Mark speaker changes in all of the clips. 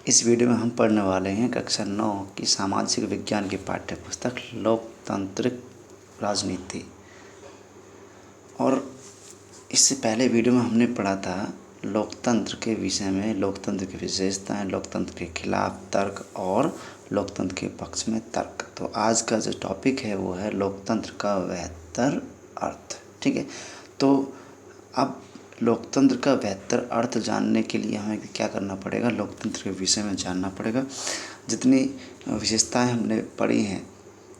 Speaker 1: इस वीडियो में हम पढ़ने वाले हैं कक्षा 9 की सामाजिक विज्ञान की पाठ्य पुस्तक लोकतांत्रिक राजनीति। और इससे पहले वीडियो में हमने पढ़ा था लोकतंत्र के विषय में, लोकतंत्र की विशेषताएं, लोकतंत्र के खिलाफ तर्क और लोकतंत्र के पक्ष में तर्क। तो आज का जो टॉपिक है वो है लोकतंत्र का बेहतर अर्थ। ठीक है, तो अब लोकतंत्र का बेहतर अर्थ जानने के लिए हमें क्या करना पड़ेगा, लोकतंत्र के विषय में जानना पड़ेगा। जितनी विशेषताएं हमने पढ़ी हैं,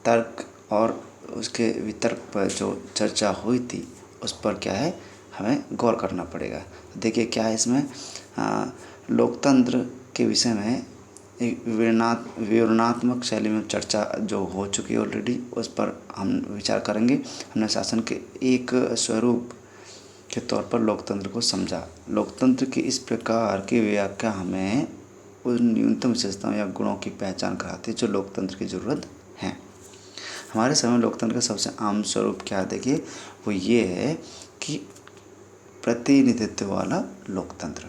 Speaker 1: तर्क और उसके वितर्क पर जो चर्चा हुई थी उस पर क्या है हमें गौर करना पड़ेगा। देखिए क्या है इसमें, लोकतंत्र के विषय में एक विवरणात्मक शैली में चर्चा जो हो चुकी है ऑलरेडी, उस पर हम विचार करेंगे। हमने शासन के एक स्वरूप के तौर पर लोकतंत्र को समझा। लोकतंत्र की इस प्रकार की व्याख्या हमें उन न्यूनतम विशेषताओं या गुणों की पहचान कराती है जो लोकतंत्र की ज़रूरत है। हमारे समय में लोकतंत्र का सबसे आम स्वरूप क्या है, देखिए वो ये है कि प्रतिनिधित्व वाला लोकतंत्र।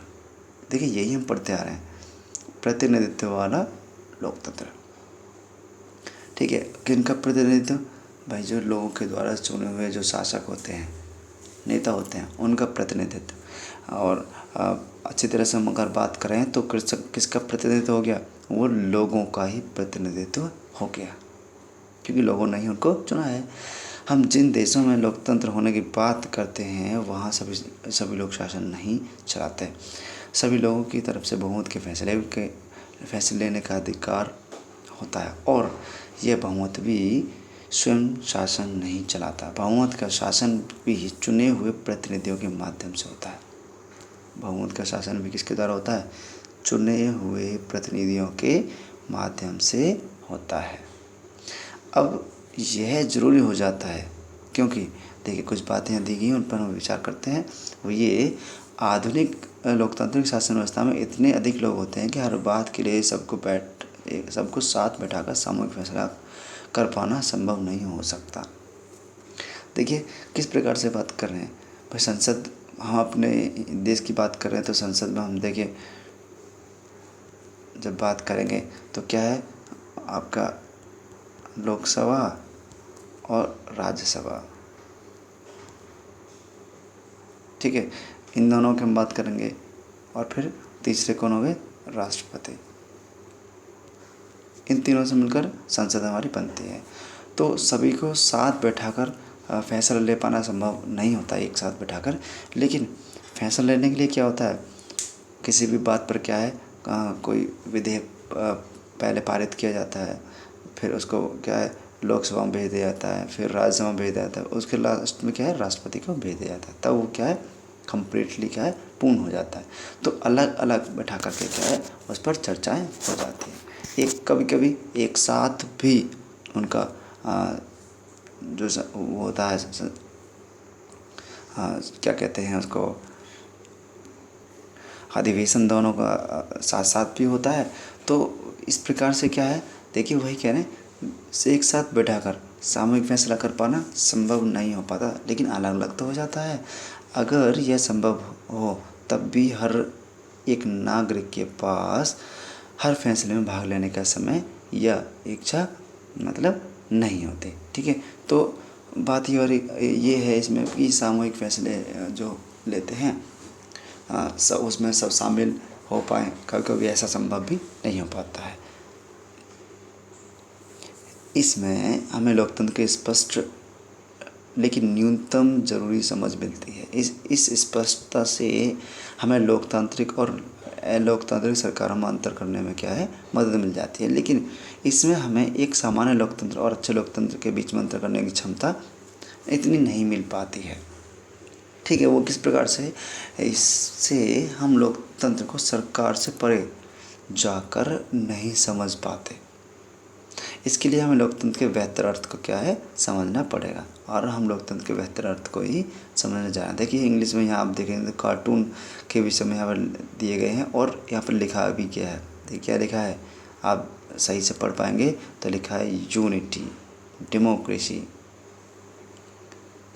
Speaker 1: देखिए यही हम पढ़ते आ रहे हैं, प्रतिनिधित्व वाला लोकतंत्र। ठीक है, किनका प्रतिनिधित्व? भाई जो लोगों के द्वारा चुने हुए जो शासक होते हैं, नेता होते हैं, उनका प्रतिनिधित्व। और अच्छी तरह से हम अगर बात करें तो किसका प्रतिनिधित्व हो गया? वो लोगों का ही प्रतिनिधित्व हो गया, क्योंकि लोगों ने ही उनको चुना है। हम जिन देशों में लोकतंत्र होने की बात करते हैं वहाँ सभी लोग शासन नहीं चलाते। सभी लोगों की तरफ से बहुमत के फैसले लेने का अधिकार होता है, और यह बहुमत भी स्वयं शासन नहीं चलाता। बहुमत का शासन भी चुने हुए प्रतिनिधियों के माध्यम से होता है। बहुमत का शासन भी किसके द्वारा होता है? चुने हुए प्रतिनिधियों के माध्यम से होता है। अब यह ज़रूरी हो जाता है क्योंकि देखिए कुछ बातें दी गई उन पर हम विचार करते हैं। वो ये, आधुनिक लोकतांत्रिक शासन व्यवस्था में इतने अधिक लोग होते हैं कि हर बात के लिए सबको साथ बैठाकर सामूहिक फैसला कर पाना संभव नहीं हो सकता। देखिए किस प्रकार से बात कर रहे हैं भाई, संसद, हम अपने देश की बात कर रहे हैं तो संसद में हम देखिए जब बात करेंगे तो क्या है आपका, लोकसभा और राज्यसभा। ठीक है, इन दोनों की हम बात करेंगे, और फिर तीसरे कौन हो गए? राष्ट्रपति। इन तीनों से मिलकर संसद हमारी बनती है। तो सभी को साथ बैठाकर फैसला ले पाना संभव नहीं होता एक साथ बैठाकर, लेकिन फैसला लेने के लिए क्या होता है, किसी भी बात पर क्या है, कोई विधेयक पहले पारित किया जाता है, फिर उसको क्या है लोकसभा में भेज दिया जाता है, फिर राज्यसभा में भेज दिया जाता है, उसके लास्ट में क्या है राष्ट्रपति को भेज दिया जाता है, तब वो क्या है कम्प्लीटली क्या है पूर्ण हो जाता है। तो अलग अलग बैठा करके क्या है उस पर चर्चाएं हो जाती हैं। एक कभी कभी एक साथ भी उनका जो वो होता है, क्या कहते हैं उसको, अधिवेशन दोनों का साथ साथ भी होता है। तो इस प्रकार से क्या है, देखिए वही कह रहे हैं, से एक साथ बैठाकर सामूहिक फैसला कर पाना संभव नहीं हो पाता, लेकिन अलग अलग तो हो जाता है। अगर यह संभव हो तब भी हर एक नागरिक के पास हर फैसले में भाग लेने का समय या इच्छा मतलब नहीं होती। ठीक है, तो बात ये है इसमें कि सामूहिक फैसले जो लेते हैं सब उसमें सब शामिल हो पाएँ, कभी कभी ऐसा संभव भी नहीं हो पाता है। इसमें हमें लोकतंत्र के स्पष्ट लेकिन न्यूनतम जरूरी समझ मिलती है। इस स्पष्टता से हमें लोकतांत्रिक और अलोकतांत्रिक सरकारों में अंतर करने में क्या है मदद मिल जाती है, लेकिन इसमें हमें एक सामान्य लोकतंत्र और अच्छे लोकतंत्र के बीच में अंतर करने की क्षमता इतनी नहीं मिल पाती है। ठीक है, वो किस प्रकार से, इससे हम लोकतंत्र को सरकार से परे जाकर नहीं समझ पाते। इसके लिए हमें लोकतंत्र के बेहतर अर्थ को क्या है समझना पड़ेगा, और हम लोकतंत्र के बेहतर अर्थ को ही समझने जा रहे हैं। देखिए इंग्लिश में यहाँ आप देखेंगे तो कार्टून के विषय में यहाँ पर दिए गए हैं, और यहाँ पर लिखा भी क्या है, देखिए क्या लिखा है, आप सही से पढ़ पाएंगे तो लिखा है unity, democracy,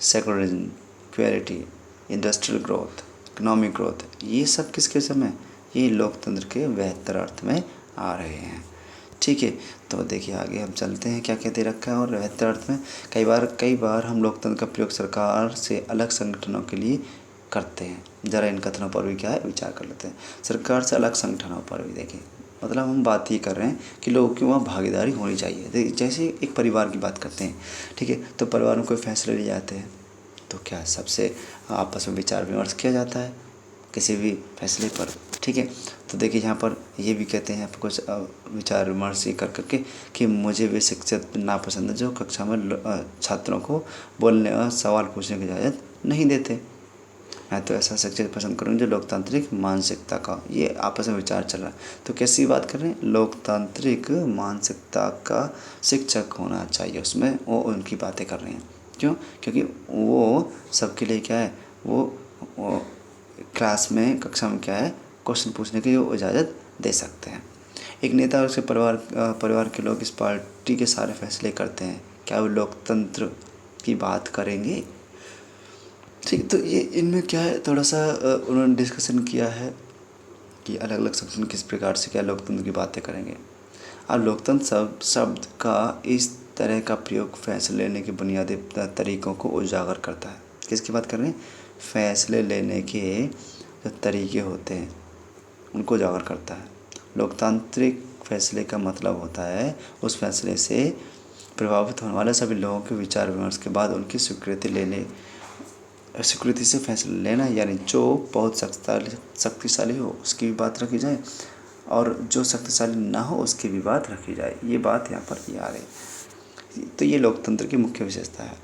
Speaker 1: secularism, equality, industrial growth, economic growth. ये सब किसके विषय में? ये लोकतंत्र के बेहतर अर्थ में आ रहे हैं। ठीक है, तो देखिए आगे हम चलते हैं क्या क्या दे रखा है। और बेहतर अर्थ में कई बार हम लोकतंत्र का प्रयोग सरकार से अलग संगठनों के लिए करते हैं। ज़रा इन कथनों पर भी क्या है विचार कर लेते हैं। सरकार से अलग संगठनों पर भी देखिए, मतलब हम बात ये कर रहे हैं कि लोगों की वहाँ भागीदारी होनी चाहिए। देखिए जैसे एक परिवार की बात करते हैं, ठीक है, तो परिवार में कोई फैसले लिए जाते हैं तो क्या सबसे आपस में विचार विमर्श किया जाता है किसी भी फैसले पर। ठीक है, तो देखिए यहाँ पर ये भी कहते हैं कुछ विचार विमर्श कर करके कि मुझे वे शिक्षक नापसंद है जो कक्षा में छात्रों को बोलने और सवाल पूछने की इजाज़त नहीं देते। मैं तो ऐसा शिक्षक पसंद करूँगी जो लोकतांत्रिक मानसिकता का, ये आपस में विचार चल रहा है। तो कैसी बात कर रहे हैं, लोकतांत्रिक मानसिकता का शिक्षक होना चाहिए उसमें, वो उनकी बातें कर रहे हैं। क्यों? क्योंकि वो सबके लिए क्या है, वो क्लास में कक्षा में क्या है क्वेश्चन पूछने की इजाज़त दे सकते हैं। एक नेता और उसके परिवार के लोग इस पार्टी के सारे फैसले करते हैं, क्या वो लोकतंत्र की बात करेंगे? ठीक, तो ये इनमें क्या है थोड़ा सा उन्होंने डिस्कशन किया है कि अलग अलग संगठन किस प्रकार से क्या लोकतंत्र की बातें करेंगे। अब लोकतंत्र शब्द का इस तरह का प्रयोग फैसले लेने के बुनियादी तरीकों को उजागर करता है। किसकी बात कर रहे हैं? फैसले लेने के जो तरीके होते हैं उनको उजागर करता है। लोकतांत्रिक फैसले का मतलब होता है उस फैसले से प्रभावित होने वाले सभी लोगों के विचार विमर्श के बाद उनकी स्वीकृति से फैसला लेना, यानी जो बहुत शक्तिशाली हो उसकी भी बात रखी जाए और जो शक्तिशाली ना हो उसकी भी बात रखी जाए। ये बात यहाँ पर आ रही। तो ये लोकतंत्र की मुख्य विशेषता है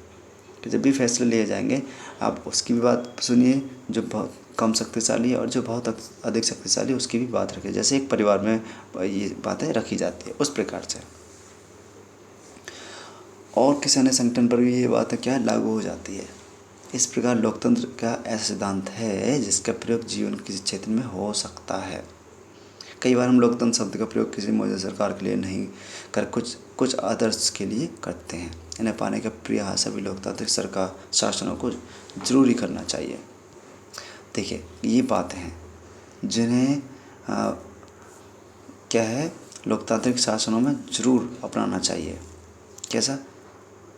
Speaker 1: कि जब भी फैसले लिए जाएंगे आप उसकी भी बात सुनिए जो बहुत कम शक्तिशाली है, और जो बहुत अधिक शक्तिशाली है उसकी भी बात रखिए। जैसे एक परिवार में ये बातें रखी जाती है उस प्रकार से। और किसी अन्य संगठन पर भी ये बात क्या लागू हो जाती है। इस प्रकार लोकतंत्र का ऐसा सिद्धांत है जिसका प्रयोग जीवन के किसी क्षेत्र में हो सकता है। कई बार हम लोकतंत्र शब्द का प्रयोग किसी मौजूदा सरकार के लिए नहीं कर कुछ आदर्श के लिए करते हैं। इन्हें पाने का प्रयास सभी लोकतांत्रिक सरकार शासनों को जरूरी करना चाहिए। देखिए ये बातें हैं जिन्हें क्या है लोकतांत्रिक शासनों में ज़रूर अपनाना चाहिए। कैसा?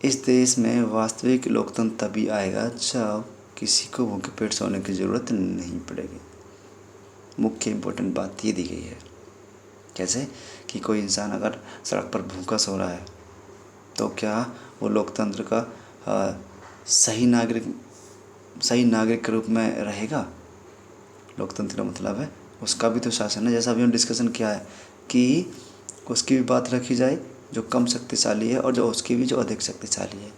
Speaker 1: इस देश में वास्तविक लोकतंत्र तभी आएगा जब किसी को भूखे पेट सोने की ज़रूरत नहीं पड़ेगी। मुख्य इम्पोर्टेंट बात ये दी गई है। कैसे? कि कोई इंसान अगर सड़क पर भूखा सो रहा है तो क्या वो लोकतंत्र का सही नागरिक के रूप में रहेगा? लोकतंत्र का मतलब है उसका भी तो शासन है, जैसा अभी हम डिस्कशन किया है कि उसकी भी बात रखी जाए जो कम शक्तिशाली है और जो उसकी भी जो अधिक शक्तिशाली है।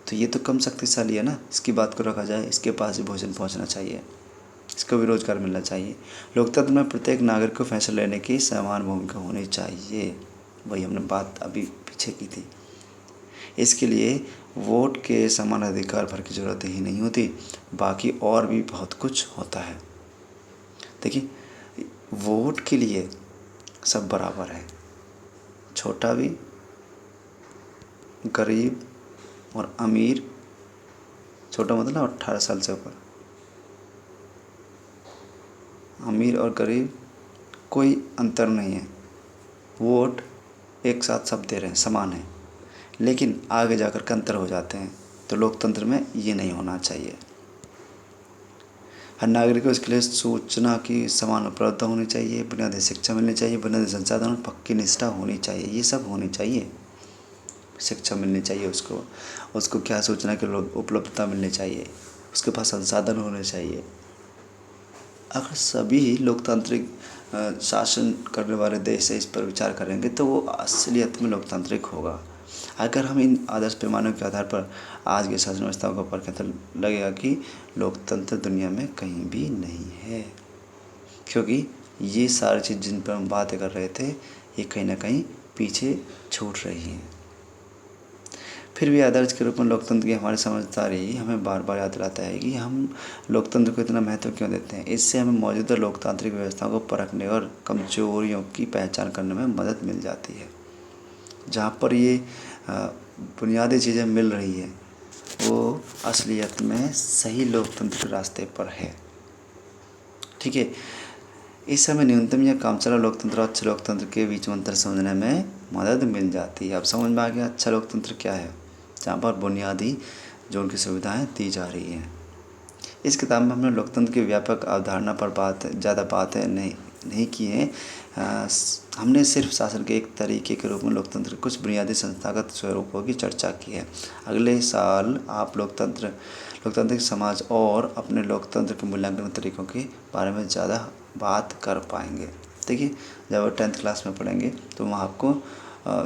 Speaker 1: तो ये तो कम शक्तिशाली है ना, इसकी बात को रखा जाए, इसके पास ही भोजन पहुंचना चाहिए, इसको भी रोज़गार मिलना चाहिए। लोकतंत्र में प्रत्येक नागरिक को फैसला लेने की समान भूमिका होनी चाहिए। वही हमने बात अभी पीछे की थी। इसके लिए वोट के समान अधिकार भर की ज़रूरत ही नहीं होती, बाकी और भी बहुत कुछ होता है। देखिए वोट के लिए सब बराबर है, छोटा भी, गरीब और अमीर। छोटा मतलब 18 साल से ऊपर, अमीर और गरीब कोई अंतर नहीं है, वोट एक साथ सब दे रहे हैं, समान है। लेकिन आगे जाकर के अंतर हो जाते हैं, तो लोकतंत्र में ये नहीं होना चाहिए। हर नागरिक को इसके लिए सूचना की समान उपलब्धता होनी चाहिए, बुनियादी शिक्षा मिलनी चाहिए, बुनियादी संसाधन और पक्की निष्ठा होनी चाहिए। ये सब होनी चाहिए। शिक्षा मिलनी चाहिए उसको क्या सूचना की उपलब्धता मिलनी चाहिए, उसके पास संसाधन होने चाहिए। अगर सभी लोकतांत्रिक शासन करने वाले देश इस पर विचार करेंगे तो वो असलियत में लोकतांत्रिक होगा। अगर हम इन आदर्श पैमानों के आधार पर आज की शासन व्यवस्थाओं को परखें तो लगेगा कि लोकतंत्र दुनिया में कहीं भी नहीं है, क्योंकि ये सारी चीज़ जिन पर हम बातें कर रहे थे ये कहीं ना कहीं पीछे छूट रही हैं। फिर भी आदर्श के रूप में लोकतंत्र की हमारी समझदारी हमें बार बार याद दिलाता है कि हम लोकतंत्र को इतना महत्व क्यों देते हैं। इससे हमें मौजूदा लोकतांत्रिक व्यवस्थाओं को परखने और कमजोरियों की पहचान करने में मदद मिल जाती है। जहाँ पर ये बुनियादी चीज़ें मिल रही है वो असलियत में सही लोकतंत्र के रास्ते पर है। ठीक है, इस समय न्यूनतम या काम चला लोकतंत्र और अच्छे लोकतंत्र के बीच में अंतर समझने में मदद मिल जाती है। अब समझ में आ गया अच्छा लोकतंत्र क्या है, जहाँ पर बुनियादी जो उनकी सुविधाएं दी जा रही हैं। इस किताब में हमने लोकतंत्र की व्यापक अवधारणा पर ज़्यादा बातें नहीं की हैं। हमने सिर्फ शासन के एक तरीके के रूप में लोकतंत्र के कुछ बुनियादी संस्थागत स्वरूपों की चर्चा की है। अगले साल आप लोकतांत्रिक समाज और अपने लोकतंत्र के मूल्यांकन तरीकों के बारे में ज़्यादा बात कर पाएंगे। देखिए, जब 10th क्लास में पढ़ेंगे तो वहाँ आपको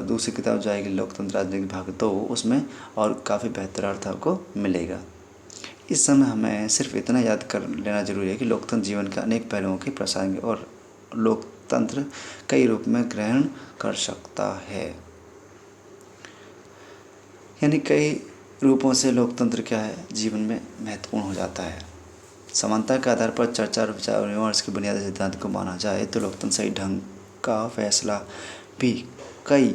Speaker 1: दूसरी किताब जो आएगी लोकतंत्र राजनीतिक भाग 2, उसमें और काफ़ी बेहतर अर्थ आपको मिलेगा। इस समय हमें सिर्फ इतना याद कर लेना ज़रूरी है कि लोकतंत्र जीवन के अनेक पहलुओं की प्रासंगिक और लोकतंत्र कई रूप में ग्रहण कर सकता है। यानी कई रूपों से लोकतंत्र क्या है, जीवन में महत्वपूर्ण हो जाता है। समानता के आधार पर चर्चा और विचार विमर्श के बुनियादी सिद्धांत को माना जाए तो लोकतंत्र सही ढंग का फैसला भी कई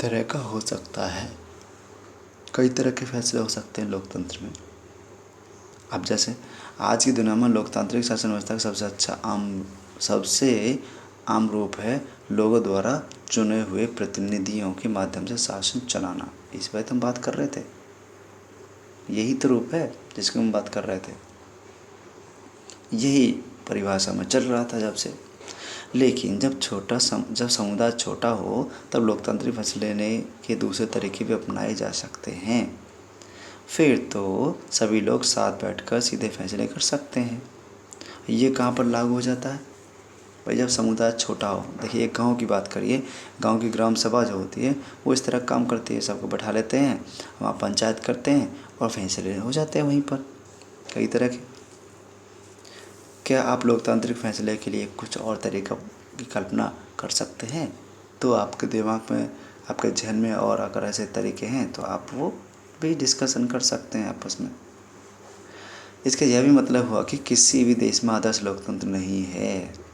Speaker 1: तरह का हो सकता है। कई तरह के फैसले हो सकते हैं लोकतंत्र में। अब जैसे आज की दुनिया में लोकतांत्रिक शासन व्यवस्था का सबसे आम रूप है लोगों द्वारा चुने हुए प्रतिनिधियों के माध्यम से शासन चलाना। इस बात हम बात कर रहे थे, यही तो रूप है जिसकी हम बात कर रहे थे। यही परिभाषा में चल रहा था जब से। लेकिन जब समुदाय छोटा हो तब लोकतांत्रिक फैसले लेने के दूसरे तरीके भी अपनाए जा सकते हैं। फिर तो सभी लोग साथ बैठकर सीधे फैसले कर सकते हैं। ये कहाँ पर लागू हो जाता है भाई, जब समुदाय छोटा हो। देखिए, एक गांव की बात करिए, गांव की ग्राम सभा जो होती है वो इस तरह काम करती है, सबको बैठा लेते हैं, वहाँ पंचायत करते हैं और फैसले हो जाते हैं वहीं पर कई तरह के। क्या आप लोकतांत्रिक फैसले के लिए कुछ और तरीका की कल्पना कर सकते हैं? तो आपके दिमाग में, आपके जहन में और अगर ऐसे तरीके हैं तो आप वो भी डिस्कशन कर सकते हैं आपस में। इसका यह भी मतलब हुआ कि किसी भी देश में आदर्श लोकतंत्र नहीं है।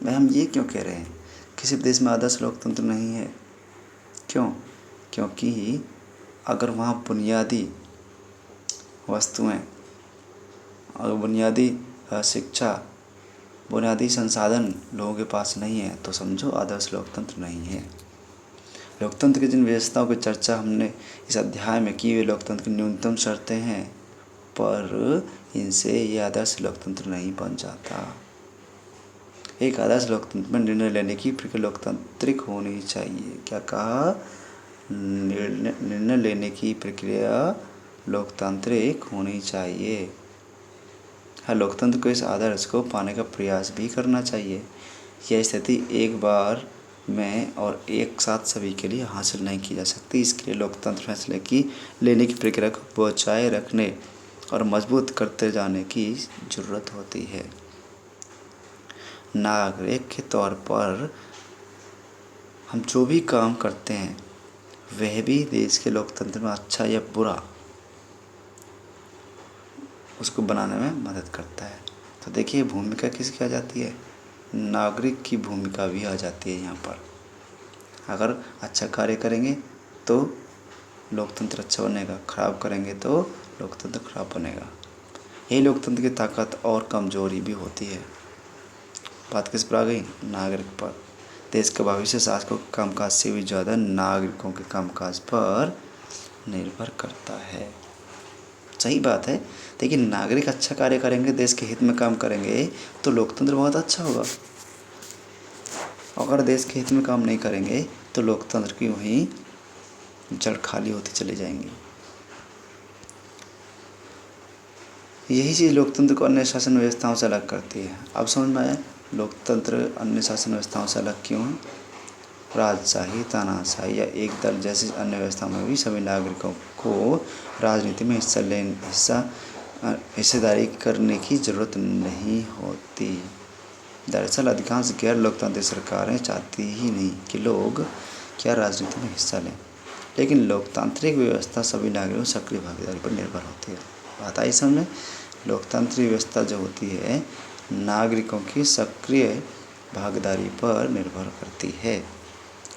Speaker 1: मैं हम ये क्यों कह रहे हैं किसी भी देश में आदर्श लोकतंत्र नहीं है? क्यों? क्योंकि अगर वहाँ बुनियादी वस्तुएं और बुनियादी शिक्षा, बुनियादी संसाधन लोगों के पास नहीं है तो समझो आदर्श लोकतंत्र नहीं है। लोकतंत्र की जिन व्यवस्थाओं की चर्चा हमने इस अध्याय में की, वे लोकतंत्र की न्यूनतम शर्तें हैं, पर इनसे ये आदर्श लोकतंत्र नहीं बन जाता। एक आदर्श लोकतंत्र में निर्णय लेने की प्रक्रिया लोकतांत्रिक होनी चाहिए। क्या कहा? निर्णय लेने की प्रक्रिया लोकतांत्रिक होनी चाहिए। हाँ, लोकतंत्र को इस आदर्श को पाने का प्रयास भी करना चाहिए। यह स्थिति एक बार में और एक साथ सभी के लिए हासिल नहीं की जा सकती। इसके लिए लोकतंत्र फैसले की लेने की प्रक्रिया को बचाए रखने और मजबूत करते जाने की ज़रूरत होती है। नागरिक के तौर पर हम जो भी काम करते हैं वह भी देश के लोकतंत्र में अच्छा या बुरा उसको बनाने में मदद करता है। तो देखिए, भूमिका किसकी आ जाती है? नागरिक की भूमिका भी आ जाती है यहाँ पर। अगर अच्छा कार्य करेंगे तो लोकतंत्र अच्छा बनेगा, खराब करेंगे तो लोकतंत्र खराब बनेगा। यही लोकतंत्र की ताकत और कमजोरी भी होती है। बात किस पर आ गई? नागरिक पर। देश का भविष्य शासकों के कामकाज से भी ज़्यादा नागरिकों के कामकाज पर निर्भर करता है। सही बात है। लेकिन नागरिक अच्छा कार्य करेंगे, देश के हित में काम करेंगे तो लोकतंत्र बहुत अच्छा होगा। अगर देश के हित में काम नहीं करेंगे तो लोकतंत्र की वहीं जड़ खाली होती चली जाएंगी। यही चीज़ लोकतंत्र को अन्य शासन व्यवस्थाओं से अलग करती है। अब समझ में आया लोकतंत्र अन्य शासन व्यवस्थाओं से अलग क्यों है? राजशाही, तानाशाही या एक दल जैसी अन्य व्यवस्थाओं में भी सभी नागरिकों को राजनीति में हिस्सेदारी करने की ज़रूरत नहीं होती। दरअसल अधिकांश गैर लोकतांत्रिक सरकारें चाहती ही नहीं कि लोग क्या राजनीति में हिस्सा लें, लेकिन लोकतांत्रिक व्यवस्था सभी नागरिकों सक्रिय भागीदारी पर निर्भर होती है। बात आई समझ? लोकतांत्रिक व्यवस्था जो होती है नागरिकों की सक्रिय भागीदारी पर निर्भर करती है।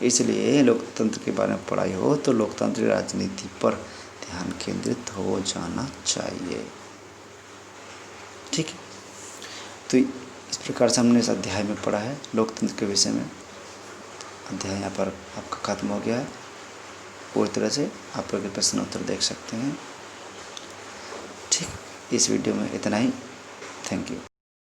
Speaker 1: इसलिए लोकतंत्र के बारे में पढ़ाई हो तो लोकतांत्रिक राजनीति पर ध्यान केंद्रित हो जाना चाहिए। ठीक है, तो इस प्रकार से हमने इस अध्याय में पढ़ा है लोकतंत्र के विषय में। अध्याय यहाँ पर आपका खत्म हो गया है। पूरी तरह से आप लोग प्रश्न उत्तर देख सकते हैं। ठीक, इस वीडियो में इतना ही। Thank you.